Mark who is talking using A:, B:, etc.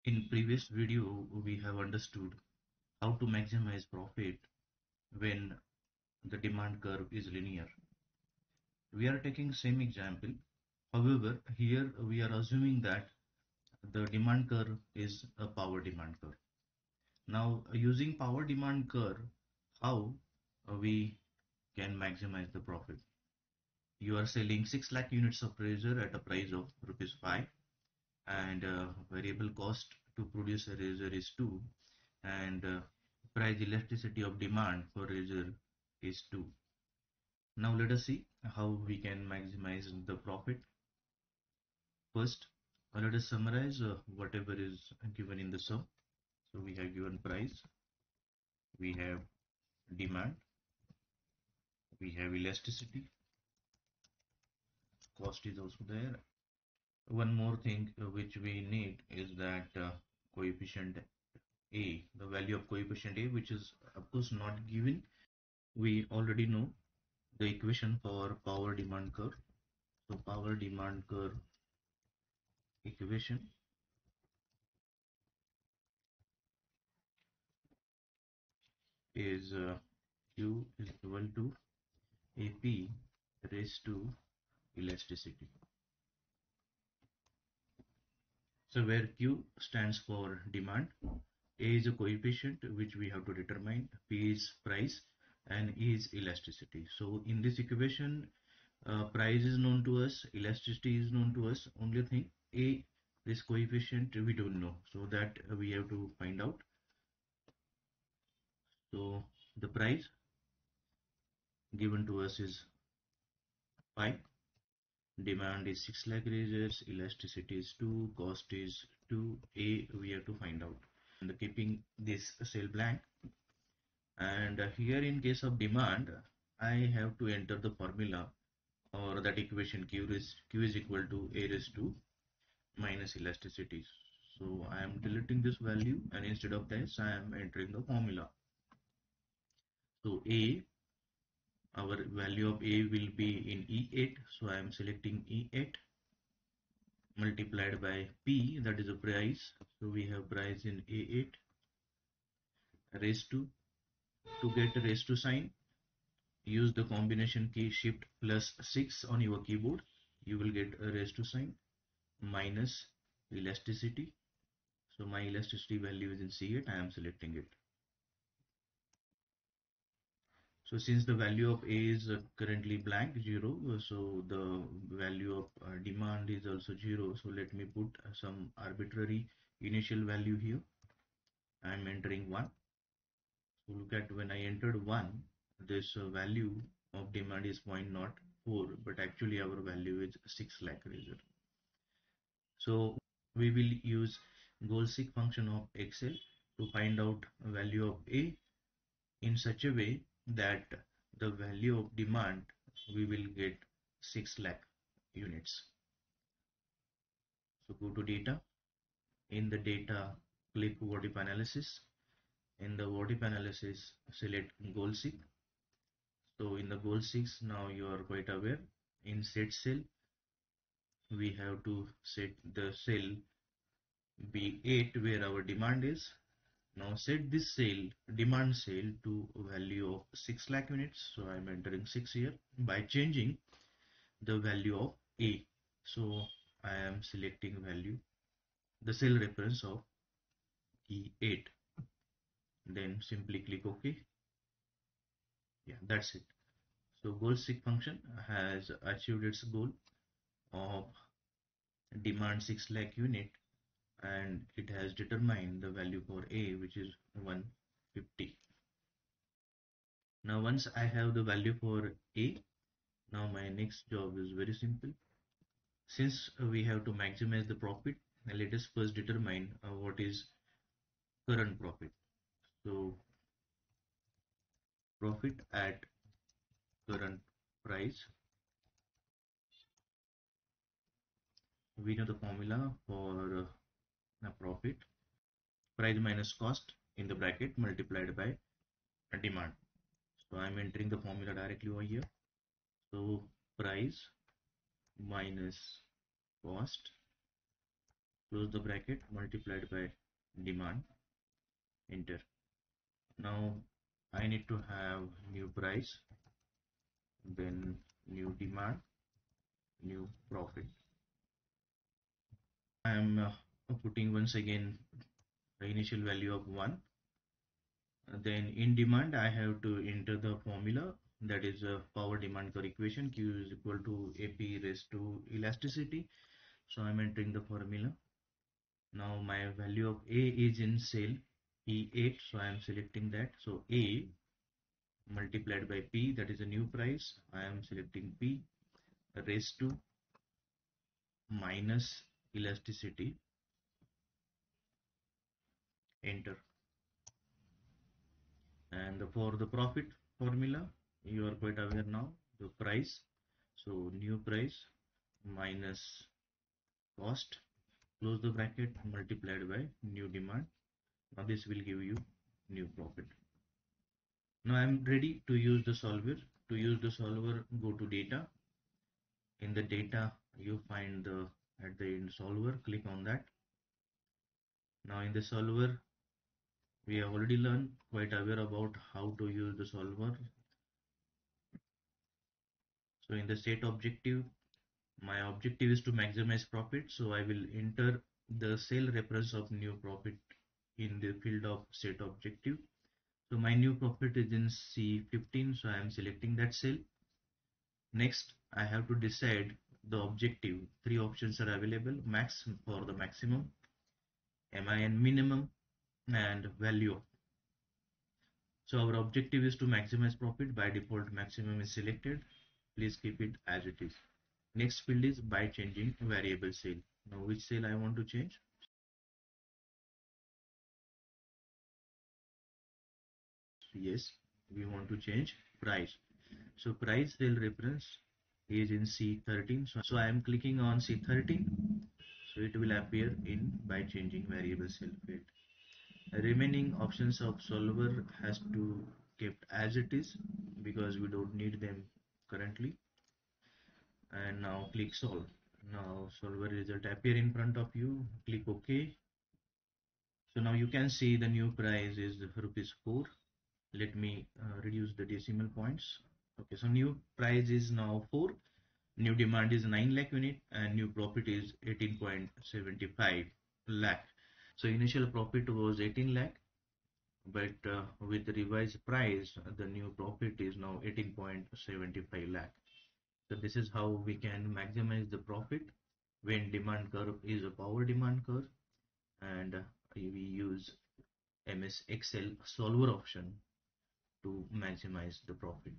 A: In previous video, we have understood how to maximize profit when the demand curve is linear. We are taking same example. However, here we are assuming that the demand curve is a power demand curve. Now, using power demand curve, how we can maximize the profit? You are selling 6 lakh units of razor at a price of rupees 5, and variable cost to produce a razor is 2, and price elasticity of demand for razor is 2. Now let us see how we can maximize the profit. First, let us summarize whatever is given in the sum. So we have given price, we have demand, we have elasticity, cost is also there. One more thing which we need is that coefficient A, the value of coefficient A, which is of course not given. We already know the equation for power demand curve. So power demand curve equation is Q is equal to AP raised to elasticity. So where Q stands for demand, A is a coefficient which we have to determine, P is price, and E is elasticity. So in this equation, price is known to us, elasticity is known to us. Only thing, A, this coefficient we don't know, so that we have to find out. So the price given to us is 5, demand is 6 lakh razors, elasticity is 2, cost is 2, A we have to find out. And keeping this cell blank, and here in case of demand, I have to enter the formula or that equation Q is equal to A raised to minus elasticity. So I am deleting this value, and instead of this I am entering the formula. So A, our value of A will be in E8, so I am selecting E8 multiplied by P, that is the price. So we have price in A8 raised to get raised to sign, use the combination key shift plus 6 on your keyboard. You will get a raised to sign minus elasticity. So my elasticity value is in C8, I am selecting it. So since the value of A is currently blank 0, so the value of demand is also 0. So let me put some arbitrary initial value here. I am entering 1. So look at, when I entered 1, this value of demand is 0.04, but actually our value is 6 lakh razor. So we will use goal-seek function of Excel to find out value of A in such a way that the value of demand we will get 6 lakh units. So go to data. In the data, click what if analysis. In the what if analysis, select goal-seek. So in the goal-seek, now you are quite aware, in set cell we have to set the cell B8 where our demand is. Now set this cell, demand cell, to a value of 6 lakh units. So I am entering 6 here by changing the value of A. So I am selecting value, the cell reference of E8. Then simply click OK. Yeah, that's it. So goal-seek function has achieved its goal of demand 6 lakh unit, and it has determined the value for A, which is 150. Now once I have the value for A, now my next job is very simple. Since we have to maximize the profit, let us first determine what is current profit. So profit at current price. We know the formula for profit, price minus cost in the bracket multiplied by demand. So I'm entering the formula directly over here. So price minus cost close the bracket, multiplied by demand, enter. Now I need to have new price, then new demand, new profit. I am putting once again the initial value of 1. Then in demand I have to enter the formula, that is a power demand curve equation. Q is equal to AP raised to elasticity. So I'm entering the formula. Now my value of A is in cell E8, so I am selecting that. So A multiplied by P, that is a new price. I am selecting P raised to minus elasticity, enter. And for the profit formula, you are quite aware now, the price. So new price minus cost, close the bracket, multiplied by new demand. Now this will give you new profit. Now I'm ready to use the solver. To use the solver, go to data. In the data, you find the at the end solver, click on that. Now in the solver, we have already learned, quite aware about how to use the solver. So in the set objective, my objective is to maximize profit. So I will enter the cell reference of new profit in the field of set objective. So my new profit is in C15. So I am selecting that cell. Next, I have to decide the objective. 3 options are available: max for the maximum, MIN minimum, and value. So our objective is to maximize profit. By default, maximum is selected. Please keep it as it is. Next field is by changing variable cell. Now which cell I want to change? Yes, we want to change price. So price cell reference is in C13. So I am clicking on C13. So it will appear in by changing variable cell field. Remaining options of solver has to kept as it is because we don't need them currently. And now click solve. Now solver result appear in front of you. Click OK. So now you can see the new price is rupees 4. Let me reduce the decimal points. Okay, so new price is now 4. New demand is 9 lakh unit and new profit is 18.75 lakh. So initial profit was 18 lakh, but with the revised price, the new profit is now 18.75 lakh. So this is how we can maximize the profit when demand curve is a power demand curve, and we use MS Excel solver option to maximize the profit.